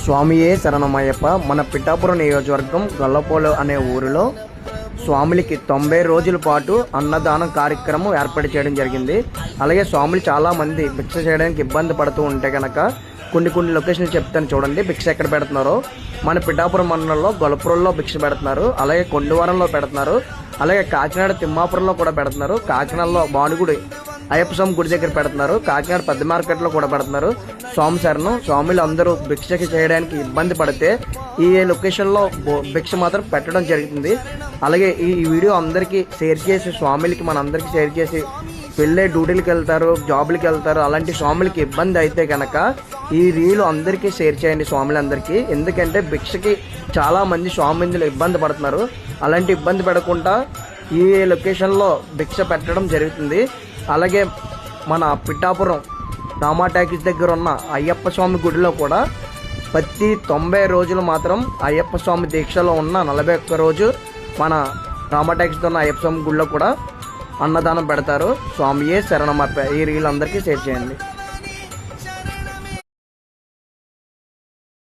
స్వామియే శరణమయ్యప్ప. మన పిఠాపురం నియోజకవర్గం గొల్లపోలు అనే ఊరిలో స్వాములకి 90 రోజుల పాటు అన్నదానం కార్యక్రమం ఏర్పాటు చేయడం జరిగింది. అలాగే స్వాములు చాలామంది భిక్ష చేయడానికి ఇబ్బంది పడుతూ ఉంటే కనుక కొన్ని లొకేషన్లు చెప్తాను చూడండి. భిక్ష ఎక్కడ పెడుతున్నారో మన పిఠాపురం మండలంలో గొల్లపురంలో భిక్ష పెడుతున్నారు, అలాగే కొండవరంలో పెడుతున్నారు, అలాగే కాకినాడ తిమ్మాపురంలో కూడా పెడుతున్నారు, కాకినాడలో భానుగుడి అయ్యప్ప స్వామి గుడి దగ్గర పెడుతున్నారు, కాకినాడ పెద్ద మార్కెట్లో కూడా పెడుతున్నారు. స్వామి శరణం. స్వాములు అందరూ భిక్షకి చేయడానికి ఇబ్బంది పడితే ఈ లొకేషన్లో భిక్ష మాత్రం పెట్టడం జరుగుతుంది. అలాగే ఈ వీడియో అందరికీ షేర్ చేసి స్వాములకి మనందరికీ షేర్ చేసి పెళ్ళే డ్యూటీలకు వెళ్తారు, జాబులకి వెళ్తారు, అలాంటి స్వాములకి ఇబ్బంది అయితే కనుక ఈ రీలు అందరికీ షేర్ చేయండి స్వాములందరికీ. ఎందుకంటే భిక్షకి చాలామంది స్వామిందులు ఇబ్బంది పడుతున్నారు. అలాంటి ఇబ్బంది పడకుండా ఈ లొకేషన్లో భిక్ష పెట్టడం జరుగుతుంది. అలాగే మన పిఠాపురం రామా టాకీస్ దగ్గర ఉన్న అయ్యప్ప స్వామి గుడిలో కూడా ప్రతి 90 రోజులు మాత్రం అయ్యప్ప స్వామి దీక్షలో ఉన్న 41 రోజు మన రామా టాకీస్తో ఉన్న అయ్యప్ప స్వామి గుడిలో కూడా అన్నదానం పెడతారు. స్వామియే శరణమప్ప. ఈ రీలు అందరికీ షేర్ చేయండి.